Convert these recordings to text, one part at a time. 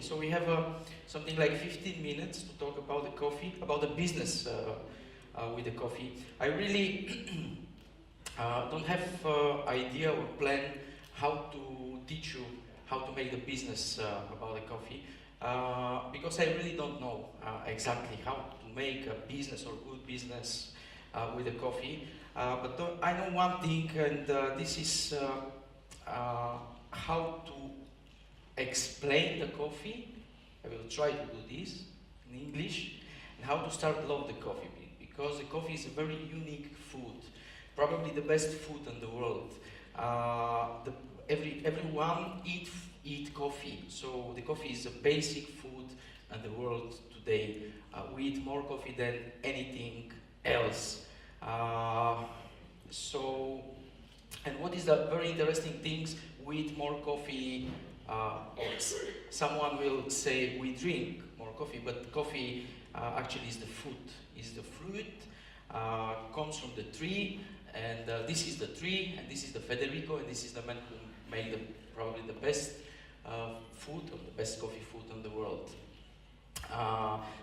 Okay, so we have something like 15 minutes to talk about the coffee, about the business with the coffee. I really don't have idea or plan how to teach you how to make the business about the coffee because I really don't know exactly how to make a business or good business with the coffee. But I know one thing, and this is how to explain the coffee. I will try to do this in English, and how to start love the coffee, because the coffee is a very unique food, probably the best food in the world. Everyone eat coffee, so the coffee is a basic food in the world today. We eat more coffee than anything else. And what is the very interesting things? We eat more coffee. Someone will say we drink more coffee, but coffee actually is the food. Is the fruit comes from the tree, and this is the tree, and this is the Federico, and this is the man who made probably the best food, or the best coffee food in the world.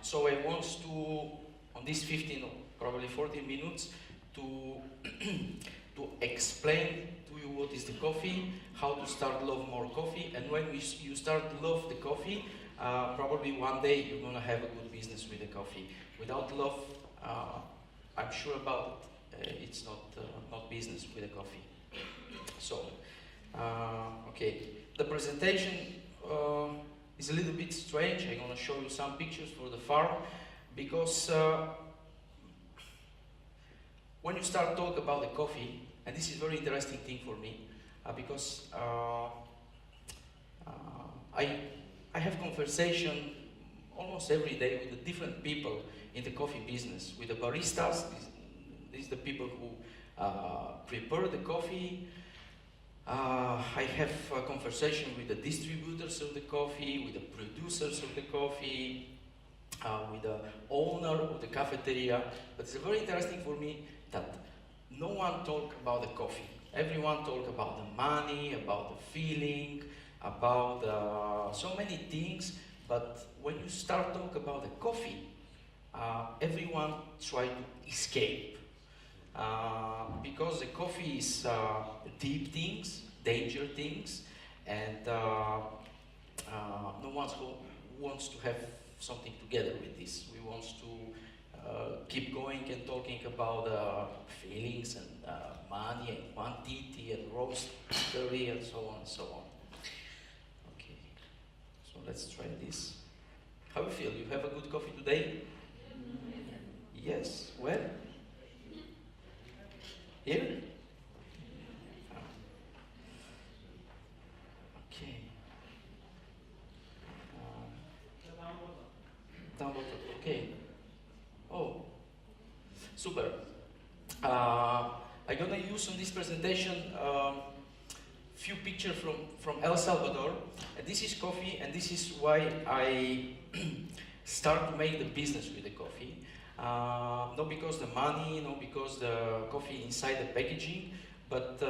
So I want to, on these 15 or probably 14 minutes, to to explain to you what is the coffee, how to start love more coffee, and when you start love the coffee, probably one day you're gonna have a good business with the coffee. Without love, I'm sure about it's not business with the coffee. So, okay, the presentation is a little bit strange. I'm gonna show you some pictures for the farm because when you start talk about the coffee, and this is a very interesting thing for me, because I have conversation almost every day with the different people in the coffee business, with the baristas. These are the people who prepare the coffee. I have a conversation with the distributors of the coffee, with the producers of the coffee, with the owner of the cafeteria. But it's very interesting for me that no one talk about the coffee. Everyone talk about the money, about the feeling, about so many things. But when you start talk about the coffee, everyone try to escape. Because the coffee is deep things, danger things, and no one wants to have something together with this. We want to keep going and talking about feelings and money and quantity and roastery and so on and so on. Okay, so let's try this. How you feel? You have a good coffee today? Yes. Where? Here? Okay. Download. Okay. Oh, super. I'm gonna use on this presentation few pictures from El Salvador. And this is coffee, and this is why I start to make the business with the coffee. Not because the money, not because the coffee inside the packaging, but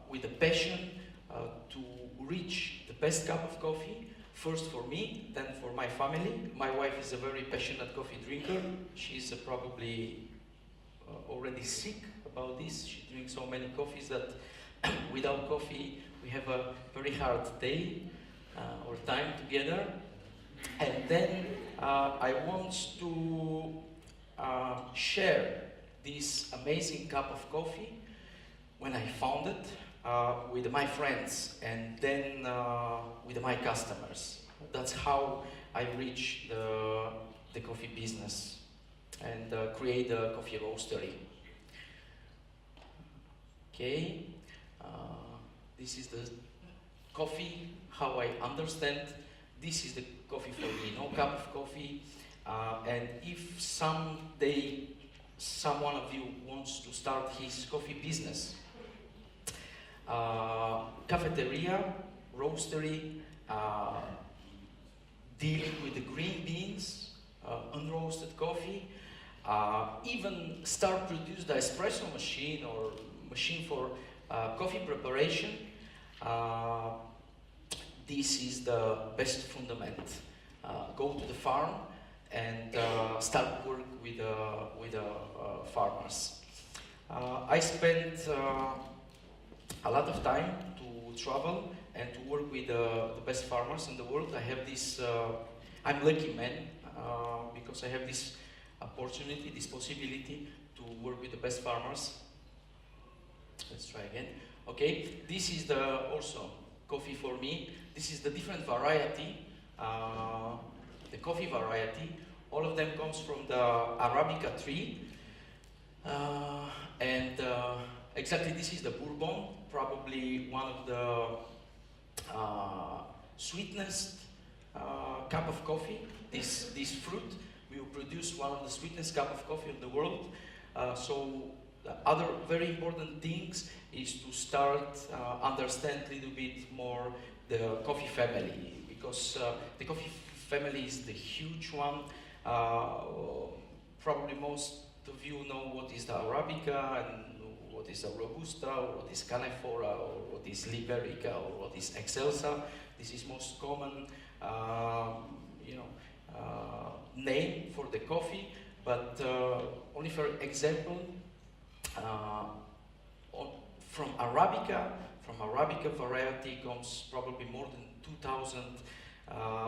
with the passion to reach the best cup of coffee, first for me, then for my family. My wife is a very passionate coffee drinker. She's probably already sick about this. She drinks so many coffees that without coffee we have a very hard day or time together. And then I want to share this amazing cup of coffee when I found it with my friends and then with my customers. That's how I reach the coffee business and create a coffee roastery. Okay, this is the coffee, how I understand. This is the coffee for me, no cup of coffee. And if someday someone of you wants to start his coffee business, cafeteria, roastery, dealing with the green beans, unroasted coffee, even start produce the espresso machine or machine for coffee preparation. this is the best fundament. Go to the farm and start work with farmers. I spent a lot of time to travel and to work with the best farmers in the world. I have this, I'm lucky man, because I have this opportunity, this possibility to work with the best farmers. Let's try again. Okay, this is the also coffee for me. This is the different variety, the coffee variety. All of them comes from the Arabica tree. Exactly, this is the Bourbon, probably one of the sweetest cup of coffee. This fruit will produce one of the sweetest cup of coffee in the world. So the other very important things is to start understand a little bit more the coffee family, because the coffee family is the huge one. Probably most of you know what is the Arabica and what is the Robusta, or what is Canefora, or what is Liberica, or what is Excelsa. This is most common, name for the coffee. But only for example, from Arabica variety comes probably more than 2,000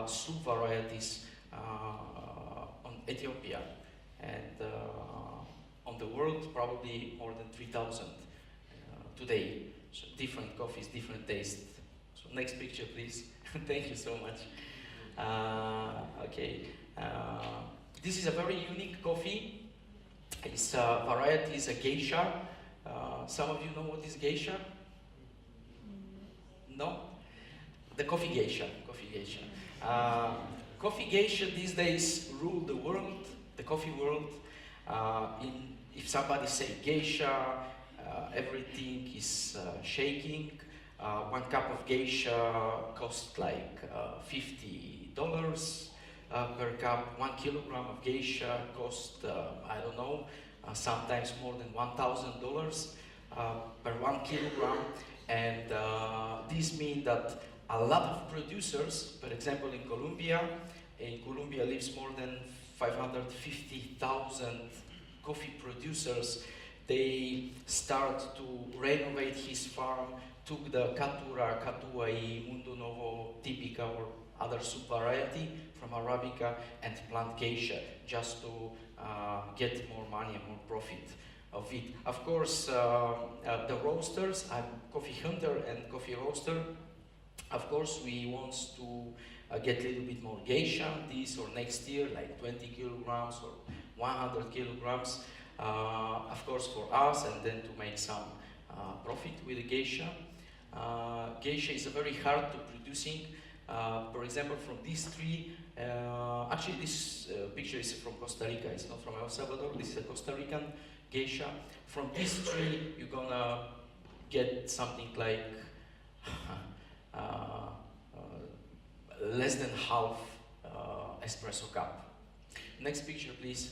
sub-varieties on Ethiopia, and on the world probably more than 3,000 today. So different coffees, different tastes. So next picture, please. Thank you so much. Okay, this is a very unique coffee. Its variety is a geisha. Some of you know what is geisha? No? The coffee geisha. Coffee geisha these days rule the world, the coffee world. If somebody say geisha, everything is shaking. One cup of geisha costs like $50 per cup. 1 kilogram of geisha costs, I don't know, sometimes more than $1,000 per 1 kilogram. And this means that a lot of producers, for example in Colombia lives more than 550,000 coffee producers. They start to renovate his farm, took the Catura, Catuai, Mundo Novo, Tipica, or other sub-variety from Arabica and plant geisha just to get more money and more profit of it. Of course, the roasters, I'm coffee hunter and coffee roaster. Of course, we want to get a little bit more geisha this or next year, like 20 kilograms or 100 kilograms, of course for us, and then to make some profit with the geisha. Geisha is very hard to producing. For example, from this tree, actually this picture is from Costa Rica, it's not from El Salvador, this is a Costa Rican geisha. From this tree, you're gonna get something like less than half espresso cup. Next picture, please.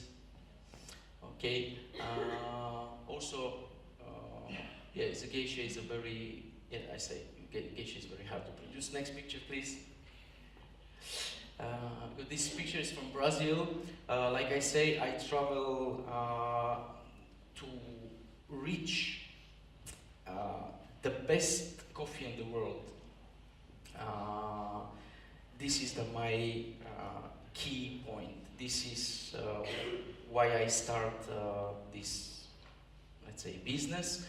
Okay. Also, yes, the geisha is a very, I say, geisha is very hard to produce. Next picture, please. This picture is from Brazil. Like I say, I travel to reach the best coffee in the world. This is my key point. This is why I start this, let's say, business,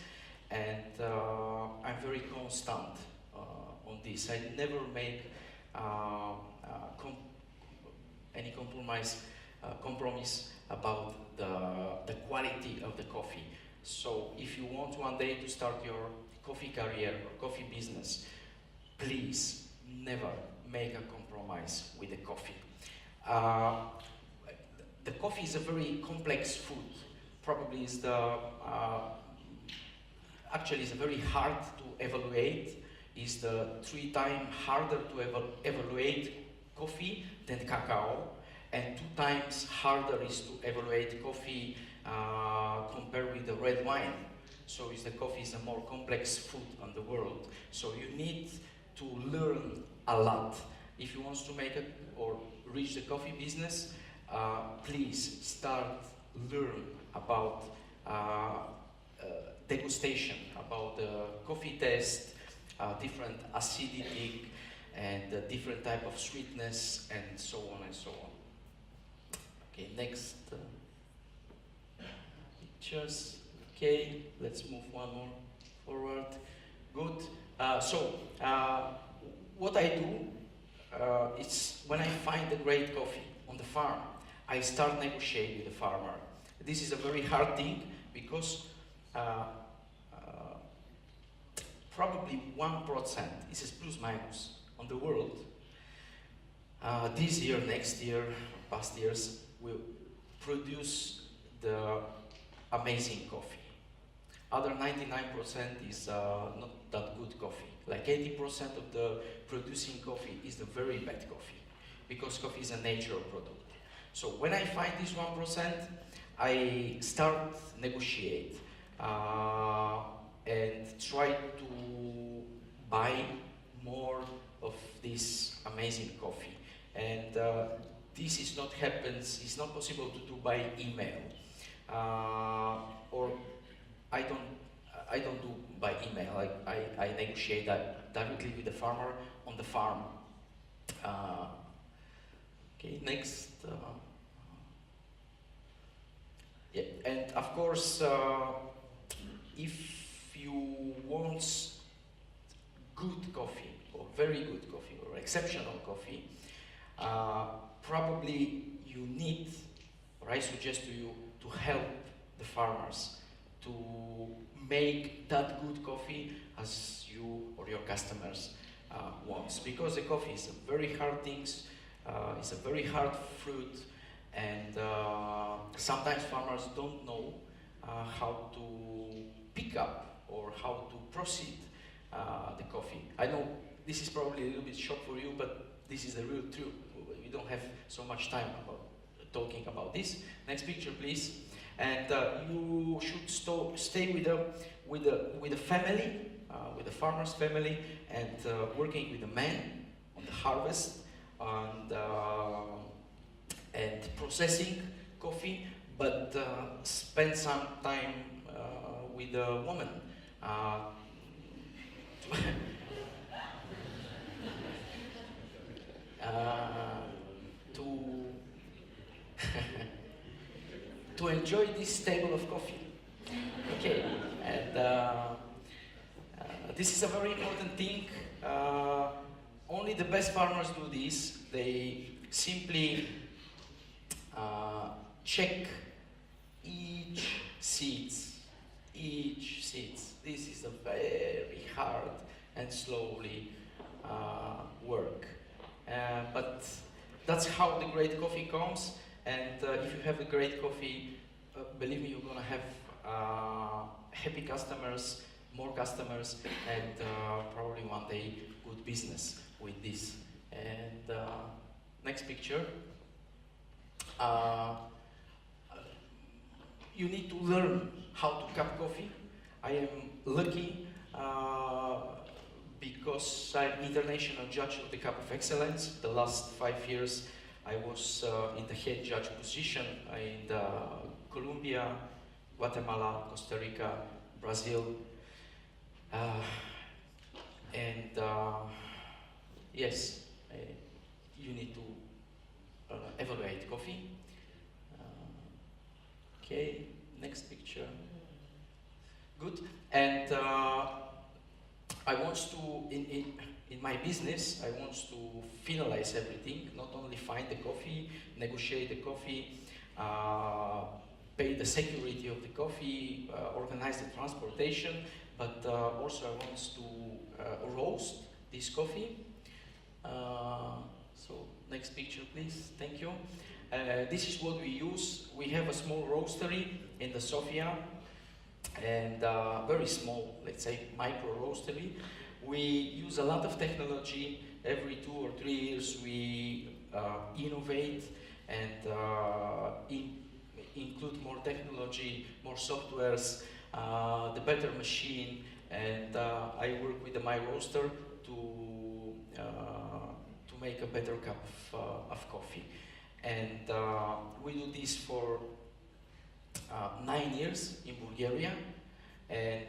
and I'm very constant on this. I never make any compromise about the quality of the coffee. So if you want one day to start your coffee career or coffee business, please never make a compromise with the coffee. The coffee is a very complex food. Probably is actually it's very hard to evaluate. It's the 3 times harder to evaluate coffee than cacao, and 2 times harder is to evaluate coffee compared with the red wine. So the coffee is a more complex food in the world. So you need to learn a lot. If you want to make it or reach the coffee business, please start learn about degustation, about the coffee test, different acidic and different type of sweetness, and so on and so on. Okay, next pictures. Okay, let's move one more forward. Good. What I do is when I find a great coffee on the farm, I start negotiating with the farmer. This is a very hard thing because probably 1%, this is plus minus, on the world, this year, next year, past years, will produce the amazing coffee. Other 99% is not that good coffee. Like 80% of the producing coffee is the very bad coffee, because coffee is a natural product. So when I find this 1%, I start negotiate and try to buy more of this amazing coffee. And this is not happens, it's not possible to do by email. Or I don't do by email. I negotiate that directly with the farmer on the farm. Okay, next. Yeah, and of course, if you want good coffee, or very good coffee, or exceptional coffee, probably you need, or I suggest to you, to help the farmers to make that good coffee as you or your customers wants. Because the coffee is a very hard thing, it's a very hard fruit, and sometimes farmers don't know how to pick up or how to proceed the coffee. I know this is probably a little bit shock for you, but this is the real truth. We don't have so much time about talking about this. Next picture, please. And you should stay with the family, with the farmer's family, and working with the man on the harvest and processing coffee, but spend some time with the woman. To enjoy this table of coffee. Okay, and this is a very important thing. Only the best farmers do this. They simply check each seeds. This is a very hard and slowly work. But that's how the great coffee comes. And if you have a great coffee, believe me, you're going to have happy customers, more customers, and probably one day good business with this. And next picture. You need to learn how to cup coffee. I am lucky because I'm international judge of the Cup of Excellence. The last 5 years I was in the head judge position in Colombia, Guatemala, Costa Rica, Brazil, and yes, you need to evaluate coffee. Okay, next picture. Good. And I want to, in my business, I want to finalize everything, not only find the coffee, negotiate the coffee, pay the security of the coffee, organize the transportation, but also I want to roast this coffee. So next picture, please. Thank you. This is what we use. We have a small roastery in the Sofia, and very small, let's say micro roastery. We use a lot of technology. Every 2 or 3 years we innovate and include more technology, more softwares, the better machine, and I work with my roaster to make a better cup of coffee. And we do this for 9 years in Bulgaria. And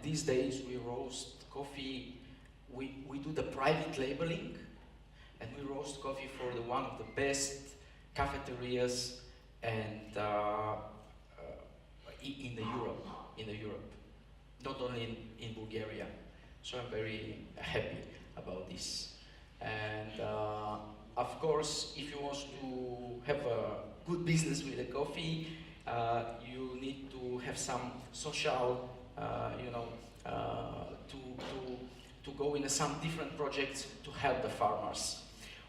these days we roast coffee, we do the private labeling, and we roast coffee for one of the best cafeterias and in Europe, not only in Bulgaria. So I'm very happy about this. And of course, if you want to have a good business with the coffee, you need to have some social, to go in some different projects to help the farmers.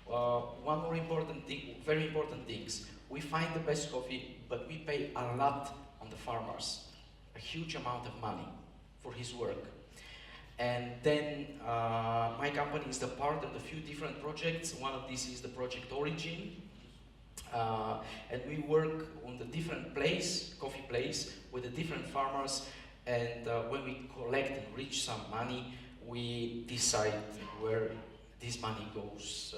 One more important thing, very important things. We find the best coffee, but we pay a lot on the farmers, a huge amount of money for his work. And then my company is the part of a few different projects. One of these is the project Origin. And we work on the different coffee place, with the different farmers. And when we collect and reach some money, we decide where this money goes.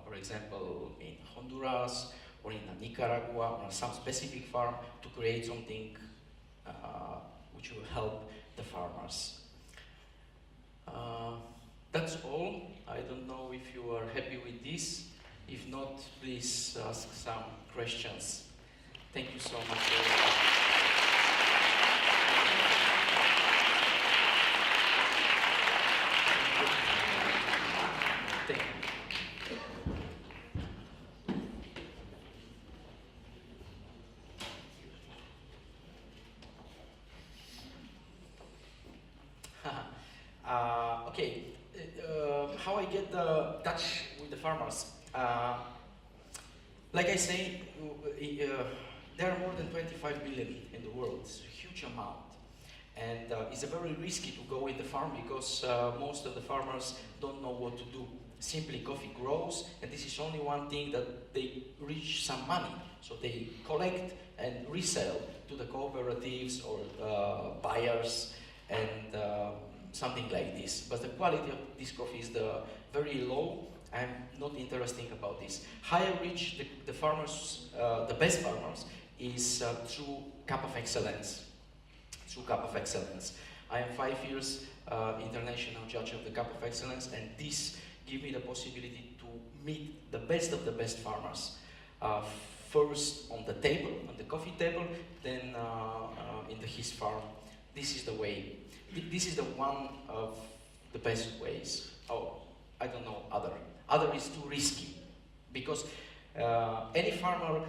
For example, in Honduras or in Nicaragua, or some specific farm, to create something which will help the farmers. That's all. I don't know if you are happy with this. If not, please ask some questions. Thank you so much. Thank you. Okay, how I get the touch with the farmers. Like I say, there are more than 25 billion in the world. It's a huge amount. And it's very risky to go in the farm because most of the farmers don't know what to do. Simply coffee grows, and this is only one thing that they reach some money. So they collect and resell to the cooperatives or buyers and something like this. But the quality of this coffee is very low. I'm not interested about this. How I reach the farmers, the best farmers, is through Cup of Excellence. Through Cup of Excellence. I am 5 years international judge of the Cup of Excellence, and this gives me the possibility to meet the best of the best farmers. First on the table, on the coffee table, then in his farm. This is the way. This is the one of the best ways. Oh, I don't know other. Other is too risky, because any farmer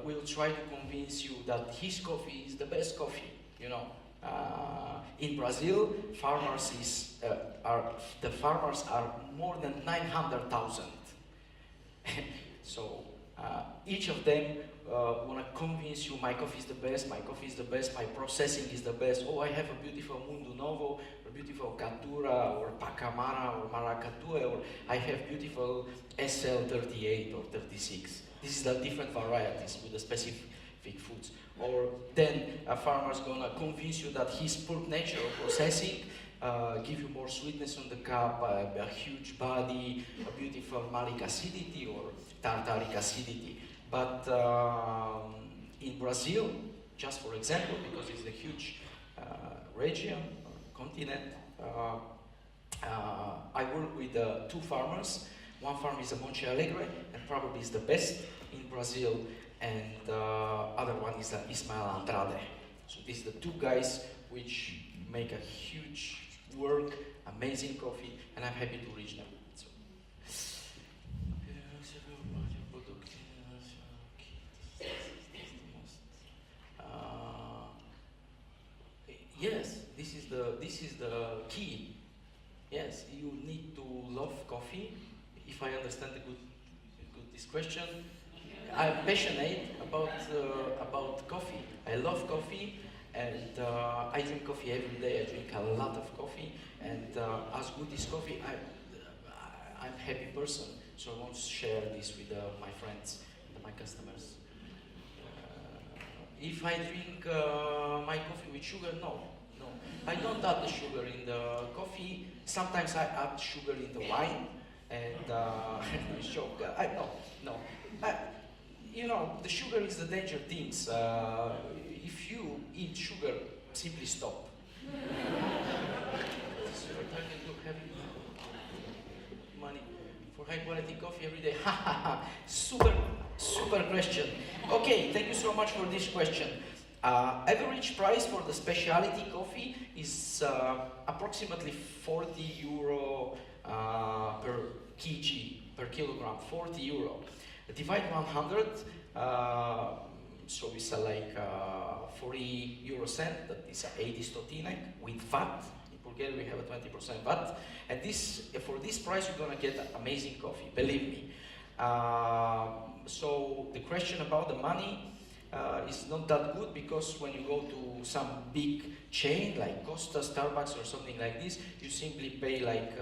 will try to convince you that his coffee is the best coffee. You know, in Brazil, the farmers are more than 900,000. So each of them want to convince you, my coffee is the best, my coffee is the best, my processing is the best. Oh, I have a beautiful Mundo Novo, a beautiful Catura, or Pacamara, or Maracatu, or I have beautiful SL38 or 36. This is the different varieties with the specific foods. Or then a farmer's gonna convince you that his pulp nature of processing give you more sweetness on the cup, a huge body, a beautiful malic acidity or tartaric acidity. But in Brazil, just for example, because it's a huge region, or continent, I work with 2 farmers. One farm is a Monte Alegre, and probably is the best in Brazil, and other one is Ismael Andrade. So these are the 2 guys which make a huge work, amazing coffee, and I'm happy to reach them. So. Yes, this is the key. Yes, you need to love coffee. If I understand this question, I'm passionate about coffee. I love coffee, and I drink coffee every day. I drink a lot of coffee, and as good as coffee, I'm a happy person. So I want to share this with my friends and my customers. If I drink my coffee with sugar, no. I don't add the sugar in the coffee. Sometimes I add sugar in the wine, And joke. I no. You know, the sugar is the danger things. If you eat sugar, simply stop. So you're targeting to having money for high quality coffee every day. Super question. Okay, thank you so much for this question. Average price for the specialty coffee is approximately 40 euro per kg, per kilogram, 40 euro. Divide 100, so we sell like 40 euro cent, that is 80 stotinek with VAT. In Bulgaria we have a 20% VAT, and for this price you're gonna get amazing coffee, believe me. So the question about the money is not that good, because when you go to some big chain like Costa, Starbucks or something like this, you simply pay like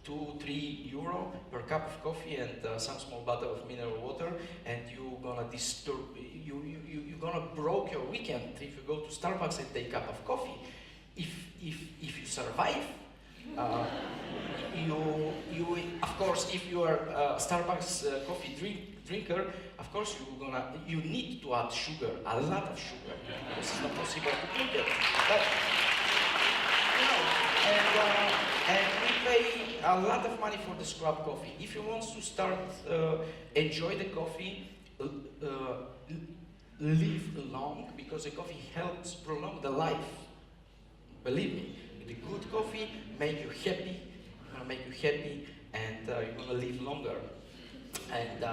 2-3 euro per cup of coffee and some small bottle of mineral water, and you're gonna you're gonna broke your weekend if you go to Starbucks and take a cup of coffee. If you survive, you of course, if you are a Starbucks coffee drinker, of course you need to add sugar, a lot of sugar, because it's not possible to drink it. But you know, and we pay a lot of money for the scrub coffee. If you want to start enjoy the coffee, live long, because the coffee helps prolong the life. Believe me, the good coffee make you happy, and you're gonna live longer. And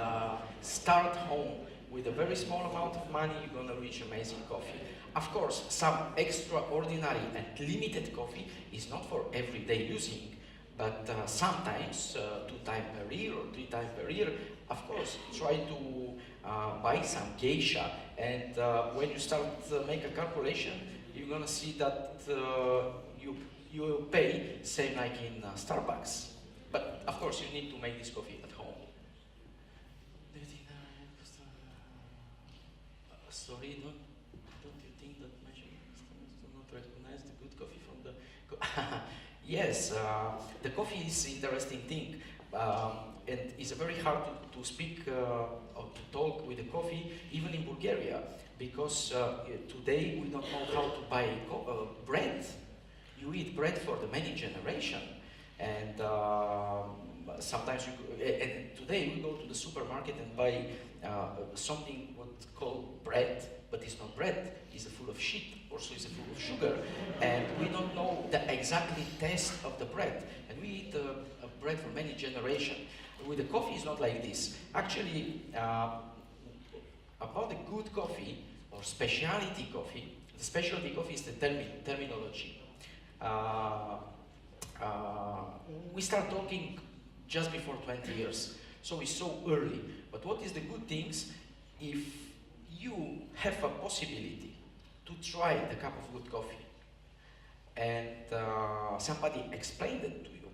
start home with a very small amount of money, you're gonna reach amazing coffee. Of course, some extraordinary and limited coffee is not for everyday using, but sometimes 2 times per year or 3 times per year, of course, try to buy some geisha, and when you start make a calculation, you're gonna see that you will pay same like in Starbucks. But of course, you need to make this coffee at home. Sorry, don't you think that Mexican customers do not recognize the good coffee from the... Yes, the coffee is an interesting thing, and it's very hard to speak or to talk with the coffee, even in Bulgaria, because today we don't know how to buy bread. You eat bread for the many generation, and sometimes and today we go to the supermarket and buy something what called bread, but it's not bread, it's full of shit, also it's full of sugar, and we don't know the exactly taste of the bread, and we eat a bread for many generations. With the coffee, it's not like this. Actually, about the good coffee or specialty coffee, the specialty coffee is the terminology. We start talking just before 20 years, so it's so early. But what is the good things if you have a possibility to try the cup of good coffee, and somebody explained it to you,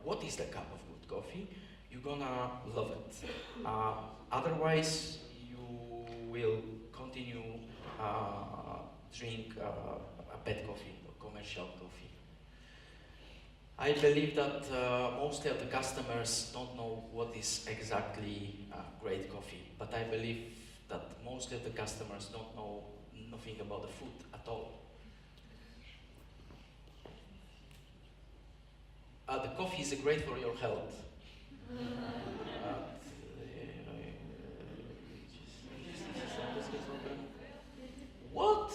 what is the cup of good coffee, you're gonna love it. Otherwise, you will continue drink a bad coffee or commercial coffee. I believe that most of the customers don't know what is exactly great coffee, but I believe that most of the customers don't know nothing about the food at all. The coffee is great for your health. What?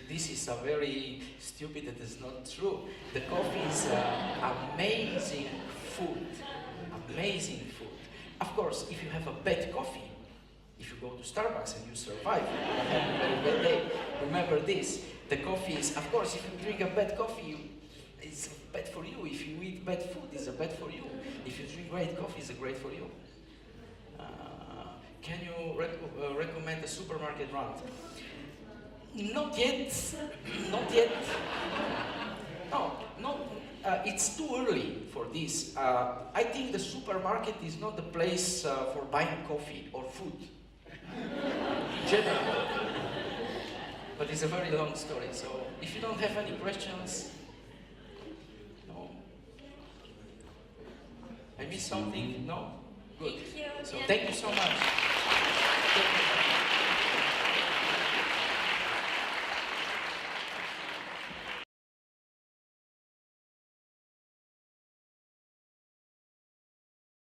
This is a very stupid, it is not true. The coffee is amazing food. Amazing food. Of course, if you have a bad coffee, if you go to Starbucks and you survive, you have a very bad day. Remember this, the coffee is, of course, if you drink a bad coffee, it's bad for you. If you eat bad food, it's bad for you. If you drink great coffee, it's great for you. Can you recommend a supermarket brand? Not yet. Not yet. No, it's too early for this. I think the supermarket is not the place for buying coffee or food in general. but it's a very long story. So if you don't have any questions, no. I missed something? No? Good. Thank you. So thank you so much.